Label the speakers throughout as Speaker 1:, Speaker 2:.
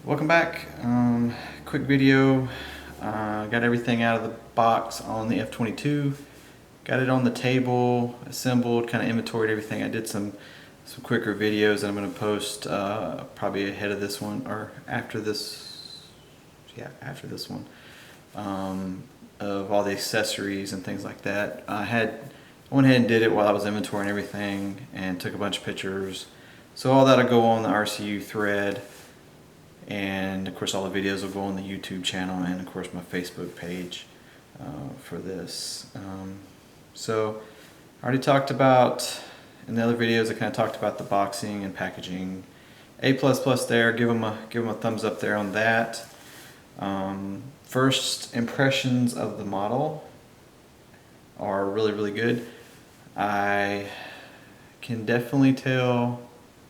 Speaker 1: Welcome back. Quick video. Got everything out of the box on the F22. Got it on the table, assembled, kind of inventoried everything. I did some quicker videos that I'm going to post probably ahead of this one or after this. Yeah, after this one. Of all the accessories and things like that. I went ahead and did it while I was inventorying everything and took a bunch of pictures. So all that'll go on the RCU thread. And of course all the videos will go on the YouTube channel and of course my Facebook page for this. So I already talked about, in the other videos I kind of talked about the boxing and packaging. A++ there, give them a thumbs up there on that. First impressions of the model are really good. I can definitely tell,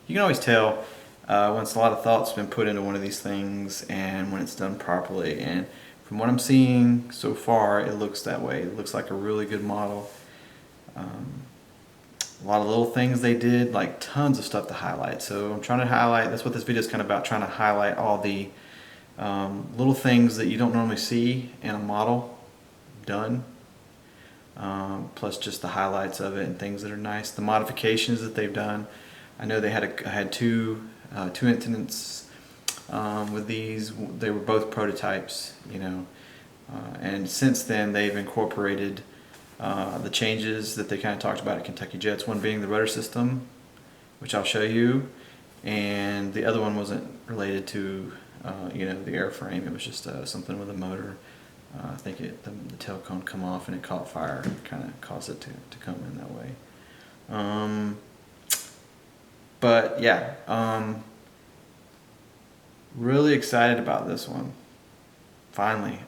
Speaker 1: you can always tell once a lot of thought's been put into one of these things and when it's done properly, and from what I'm seeing so far it looks that way. It looks like a really good model. A lot of little things they did, like tons of stuff to highlight. So I'm trying to highlight, that's what this video is kind of about, trying to highlight all the little things that you don't normally see in a model done. Plus just the highlights of it and things that are nice. The modifications that they've done. I know they had two incidents with these. They were both prototypes, you know, and since then they've incorporated the changes that they kind of talked about at Kentucky Jets. One being the rudder system, which I'll show you, and the other one wasn't related to you know, the airframe. It was just something with a motor. I think the tail cone come off and it caught fire and kind of caused it to come in that way. But yeah, really excited about this one. Finally,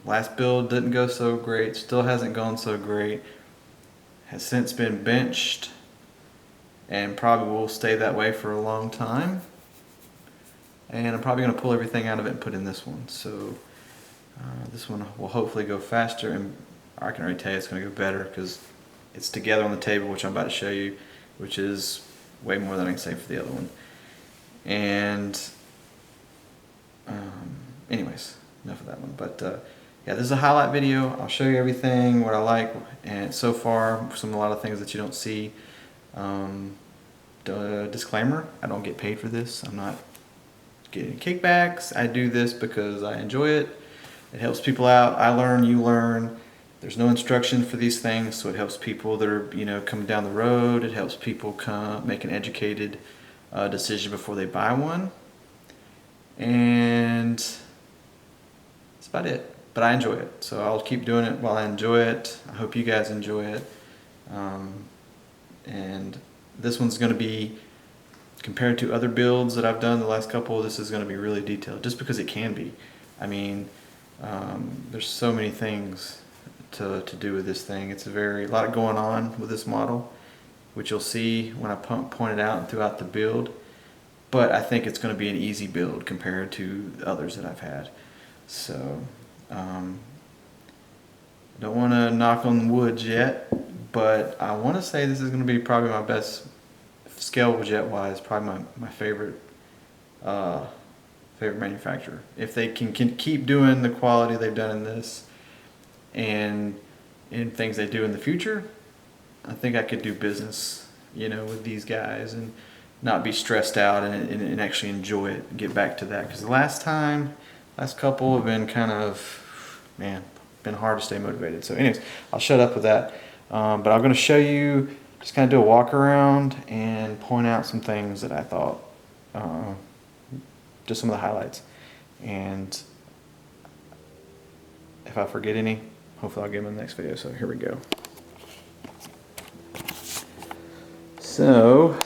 Speaker 1: last build didn't go so great, still hasn't gone so great, has since been benched and probably will stay that way for a long time. And I'm probably going to pull everything out of it and put in this one. So this one will hopefully go faster, and I can already tell you it's going to go better because it's together on the table, which I'm about to show you, which is way more than I can say for the other one. And anyways, enough of that one. But yeah, this is a highlight video. I'll show you everything, what I like, and so far a lot of things that you don't see. Disclaimer, I don't get paid for this. I'm not getting kickbacks. I do this because I enjoy it. It helps people out. I learn, you learn. There's no instruction for these things, so it helps people that are, you know, coming down the road. It helps people make an educated decision before they buy one. And that's about it. But I enjoy it, so I'll keep doing it while I enjoy it. I hope you guys enjoy it. And this one's going to be, compared to other builds that I've done the last couple, this is going to be really detailed, just because it can be. I mean, there's so many things to do with this thing. It's a lot going on with this model, which you'll see when I point it out and throughout the build. But I think it's going to be an easy build compared to the others that I've had. So, don't want to knock on the wood yet, but I want to say this is going to be probably my best, scalable jet wise, probably my favorite favorite manufacturer. If they can keep doing the quality they've done in this and in things they do in the future, I think I could do business, you know, with these guys and not be stressed out and actually enjoy it and get back to that. Because the last couple have been kind of, man, been hard to stay motivated. So anyways, I'll shut up with that. But I'm going to show you, just kind of do a walk around and point out some things that I thought, just some of the highlights. And if I forget any, hopefully I'll get them in the next video. So here we go. So,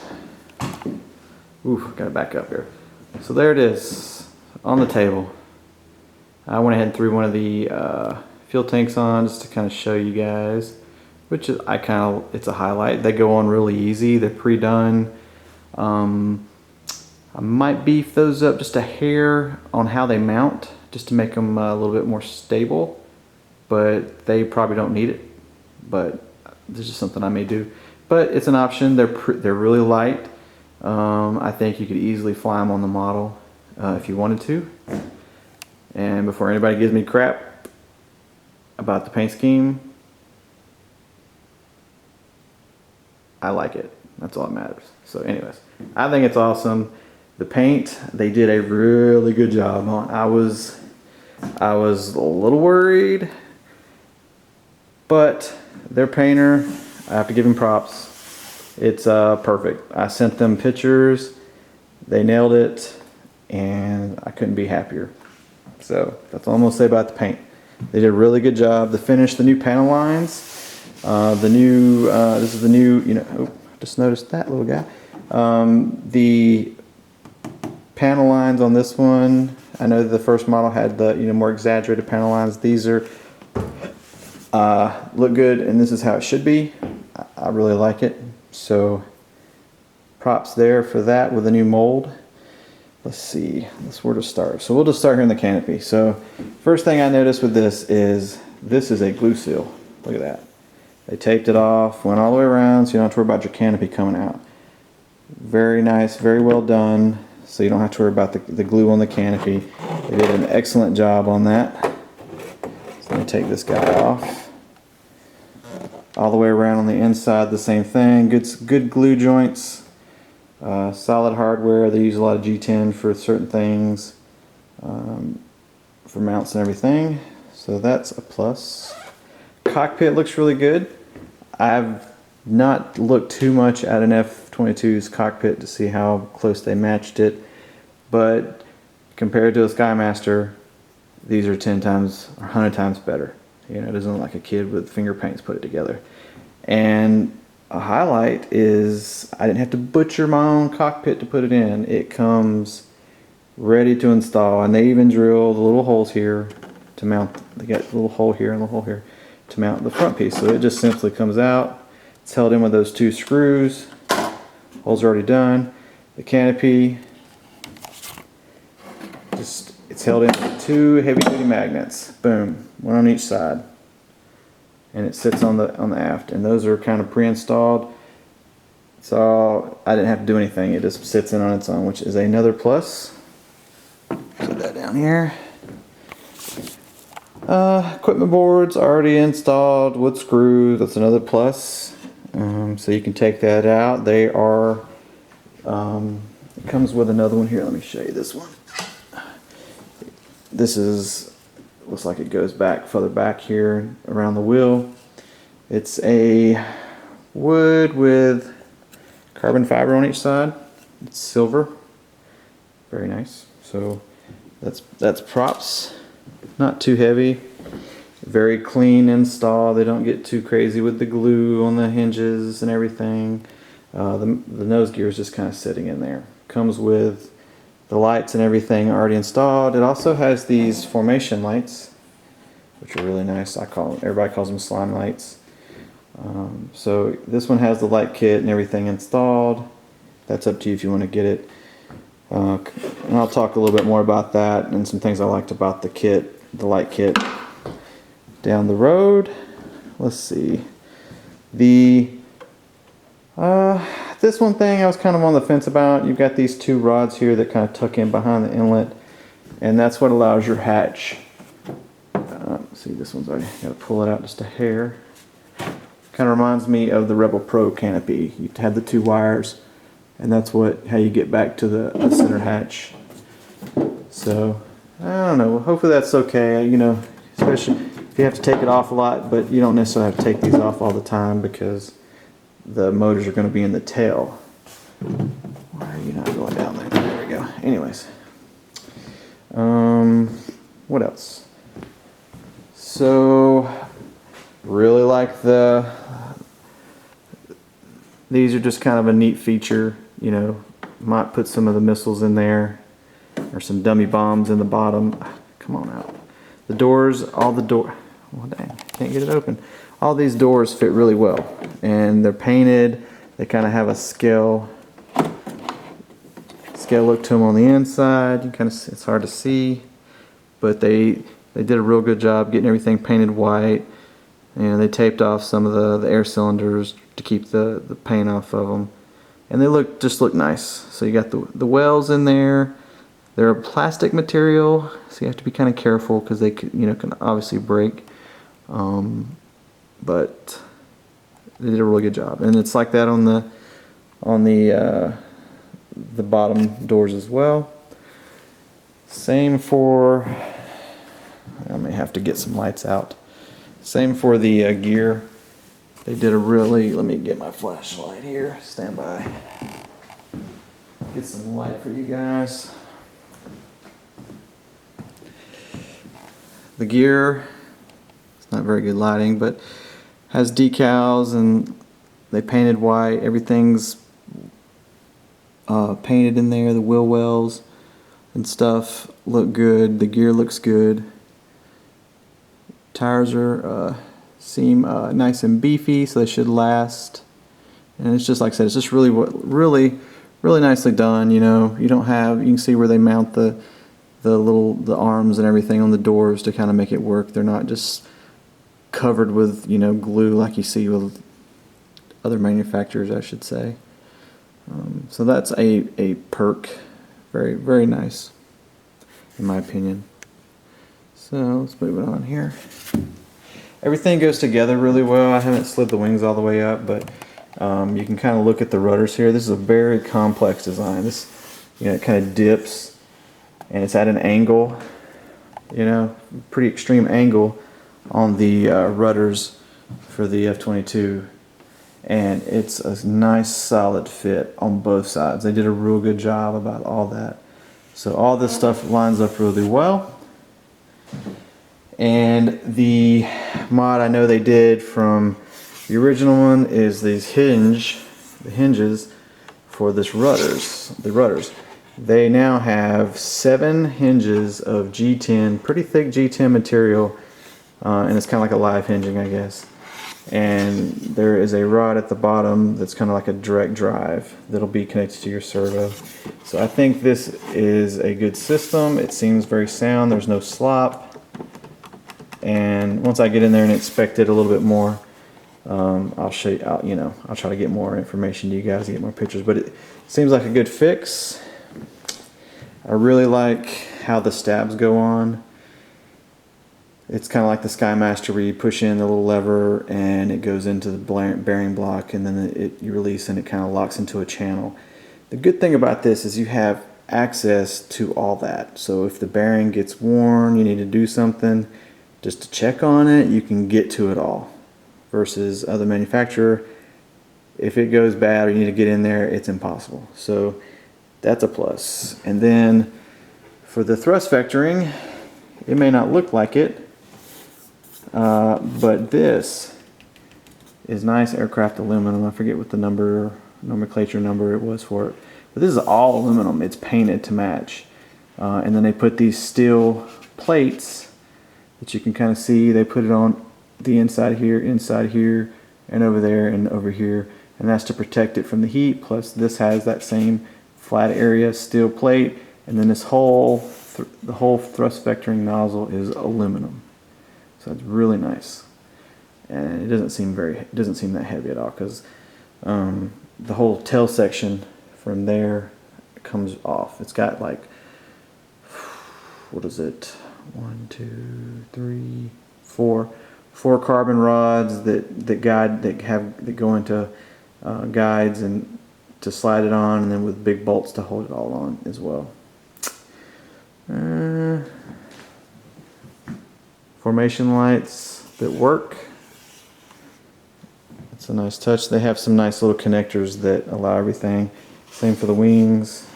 Speaker 1: gotta back up here. So there it is on the table. I went ahead and threw one of the fuel tanks on just to kind of show you guys, which is, it's a highlight. They go on really easy. They're pre-done. I might beef those up just a hair on how they mount, just to make them a little bit more stable, but they probably don't need it. But this is just something I may do. But it's an option. They're really light. I think you could easily fly them on the model. if you wanted to. And before anybody gives me crap about the paint scheme, I like it. That's all that matters. So anyways, I think it's awesome. The paint, they did a really good job on. I was a little worried, but their painter, I have to give him props. It's perfect. I sent them pictures, they nailed it, and I couldn't be happier. So that's all I'm gonna say about the paint. They did a really good job. The finish, the new panel lines, this is the new, oh, just noticed that little guy. The panel lines on this one, I know the first model had the more exaggerated panel lines. These are look good, and this is how it should be. I really like it. So props there for that with the new mold. Let's see, that's where to start. So we'll just start here in the canopy. So first thing I noticed with this is a glue seal. Look at that. They taped it off, went all the way around, so you don't have to worry about your canopy coming out. Very nice, very well done. So you don't have to worry about the glue on the canopy. They did an excellent job on that. So let me take this guy off. All the way around on the inside, the same thing. Good glue joints. Solid hardware. They use a lot of G10 for certain things, for mounts and everything. So that's a plus. Cockpit looks really good. I've not looked too much at an F22's cockpit to see how close they matched it, but compared to a Skymaster, these are 10 times or 100 times better. It doesn't look like a kid with finger paints put it together. And a highlight is I didn't have to butcher my own cockpit to put it in. It comes ready to install, and they even drill the little holes here to mount. They got a little hole here and a little hole here to mount the front piece. So it just simply comes out. It's held in with those 2 screws. Holes are already done. The canopy, it's held in with 2 heavy-duty magnets. Boom, one on each side, and it sits on the aft. And those are kind of pre-installed, so I didn't have to do anything. It just sits in on its own, which is another plus. Put that down here. Equipment boards already installed with screws. That's another plus. So you can take that out. They are. It comes with another one here. Let me show you this one. This looks like it goes back further back here around the wheel. It's a wood with carbon fiber on each side. It's silver. Very nice. So that's props. Not too heavy. Very clean install. They don't get too crazy with the glue on the hinges and everything. The nose gear is just kind of sitting in there. Comes with the lights and everything already installed. It also has these formation lights, which are really nice. Everybody calls them slime lights. So this one has the light kit and everything installed. That's up to you if you want to get it. And I'll talk a little bit more about that and some things I liked about the kit, the light kit, down the road. Let's see. This one thing I was kind of on the fence about. You've got these 2 rods here that kind of tuck in behind the inlet, and that's what allows your hatch. See, this one's already got to pull it out just a hair. Kind of reminds me of the Rebel Pro canopy. You had the 2 wires, and that's how you get back to the center hatch. So I don't know. Hopefully that's okay. Especially if you have to take it off a lot, but you don't necessarily have to take these off all the time because the motors are going to be in the tail. Why are you not going down there? There we go. Anyways, what else? So really like these are just kind of a neat feature. Might put some of the missiles in there or some dummy bombs in the bottom. Come on out. The doors, well dang, can't get it open. All these doors fit really well, and they're painted. They kind of have a scale look to them on the inside. It's hard to see, but they did a real good job getting everything painted white. And they taped off some of the air cylinders to keep the paint off of them, and they just look nice. So you got the wells in there. They're a plastic material, so you have to be kind of careful because they can, can obviously break. But they did a really good job, and it's like that on the bottom doors as well. Same for, I may have to get some lights out. Same for the gear. They did a really, let me get my flashlight here, stand by. Get some light for you guys. The gear, it's not very good lighting, but has decals, and they painted white. Everything's painted in there. The wheel wells and stuff look good. The gear looks good. Tires are seem nice and beefy, so they should last. And it's just like I said, it's just really nicely done. You don't have, you can see where they mount the arms and everything on the doors to kind of make it work. They're not just covered with glue like you see with other manufacturers, I should say. So that's a perk. Very nice, in my opinion. So let's move it on here. Everything goes together really well. I haven't slid the wings all the way up, but you can kind of look at the rudders here. This is a very complex design. This, it kind of dips, and it's at an angle, pretty extreme angle on the rudders for the F22, and it's a nice solid fit on both sides. They did a real good job about all that. So all this stuff lines up really well. And the mod I know they did from the original one is the hinges for the rudders. They now have 7 hinges of G10, pretty thick G10 material, and it's kind of like a live hinging, I guess. And there is a rod at the bottom that's kind of like a direct drive that'll be connected to your servo. So I think this is a good system. It seems very sound. There's no slop. And once I get in there and inspect it a little bit more, I'll show you. I'll try to get more information to you guys, get more pictures. But it seems like a good fix. I really like how the stabs go on. It's kind of like the Skymaster, where you push in the little lever and it goes into the bearing block, and then you release and it kind of locks into a channel. The good thing about this is you have access to all that. So if the bearing gets worn, you need to do something just to check on it, you can get to it all. Versus other manufacturer, if it goes bad or you need to get in there, it's impossible. So that's a plus. And then for the thrust vectoring, it may not look like it, but this is nice aircraft aluminum. I forget what the nomenclature number it was for it. But this is all aluminum. It's painted to match. And then they put these steel plates that you can kind of see. They put it on the inside here, and over there, and over here. And that's to protect it from the heat. Plus this has that same flat area steel plate. And then this whole, the whole thrust vectoring nozzle is aluminum. So it's really nice. And it doesn't seem that heavy at all, because the whole tail section from there comes off. It's got like, what is it? 1, 2, 3, 4 carbon rods that go into guides and to slide it on, and then with big bolts to hold it all on as well. Formation lights that work. It's a nice touch. They have some nice little connectors that allow everything. Same for the wings,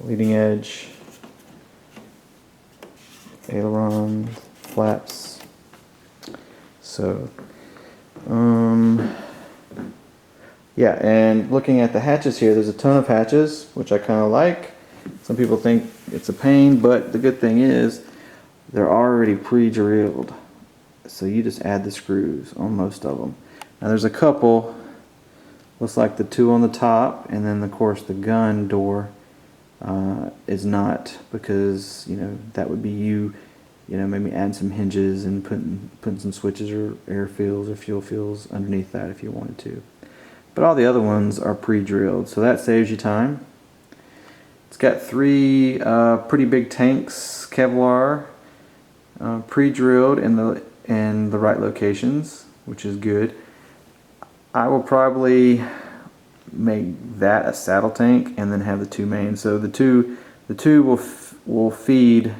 Speaker 1: leading edge, aileron, flaps. So, yeah, and looking at the hatches here, there's a ton of hatches, which I kind of like. Some people think it's a pain, but the good thing is they're already pre-drilled. So you just add the screws on most of them. Now there's a couple, looks like the 2 on the top, and then of course the gun door is not, because that would be maybe add some hinges and putting some switches or air fills or fuel fills underneath that if you wanted to. But all the other ones are pre-drilled, so that saves you time. It's got three pretty big tanks, Kevlar, pre-drilled in the right locations, which is good. I will probably make that a saddle tank and then have the two mains. So the two will feed.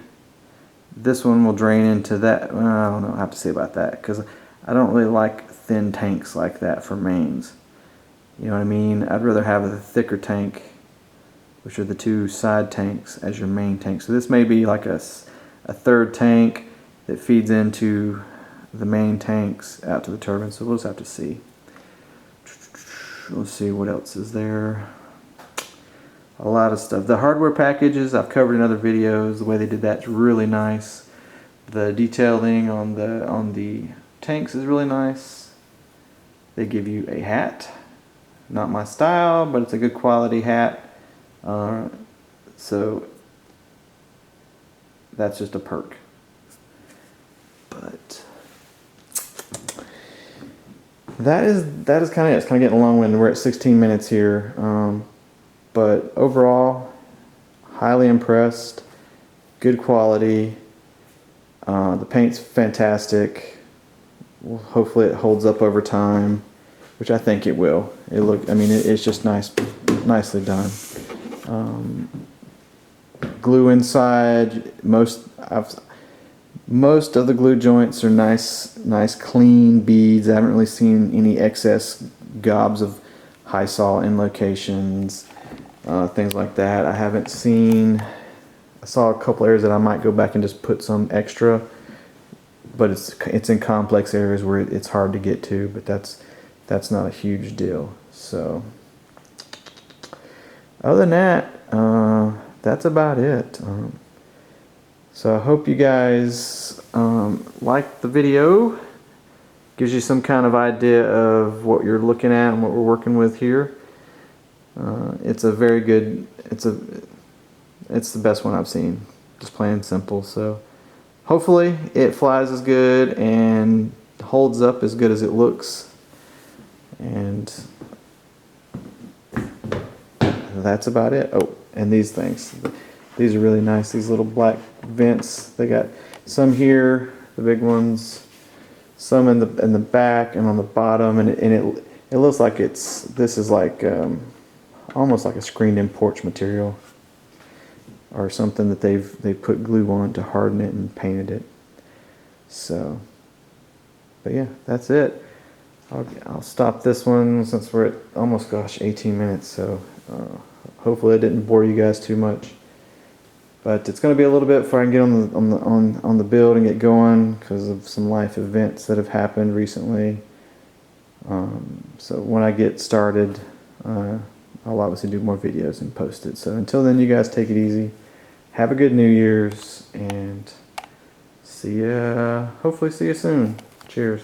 Speaker 1: This one will drain into that. Well, I don't know what I have to say about that, because I don't really like thin tanks like that for mains. You know what I mean? I'd rather have a thicker tank, which are the two side tanks, as your main tank. So this may be like a third tank that feeds into the main tanks out to the turbine. So we'll just have to see. Let's see what else is there. A lot of stuff. The hardware packages I've covered in other videos. The way they did that's really nice. The detailing on the tanks is really nice. They give you a hat. Not my style, but it's a good quality hat. So that's just a perk. But that is kind of it. It's kind of getting a long winded. We're at 16 minutes here. But overall, highly impressed. Good quality. The paint's fantastic. Well, hopefully it holds up over time, which I think it will. It's just nicely done. Glue inside. Most of the glue joints are nice clean beads. I haven't really seen any excess gobs of high saw in locations. Things like that. I saw a couple areas that I might go back and just put some extra, but it's in complex areas where it's hard to get to, but that's not a huge deal. So other than that, that's about it. So I hope you guys liked the video. Gives you some kind of idea of what you're looking at and what we're working with here. It's a very good, it's the best one I've seen, just plain and simple. So hopefully it flies as good and holds up as good as it looks. And that's about it. Oh, and these things, these are really nice. These little black vents. They got some here, the big ones, some in the back and on the bottom, and it looks like this is like almost like a screened-in porch material or something that they put glue on to harden it and painted it. So, but yeah, that's it. I'll stop this one since we're at almost 18 minutes. So hopefully I didn't bore you guys too much. But it's going to be a little bit before I can get on the build and get going because of some life events that have happened recently. So when I get started, I'll obviously do more videos and post it. So until then, you guys take it easy. Have a good New Year's and hopefully see you soon. Cheers.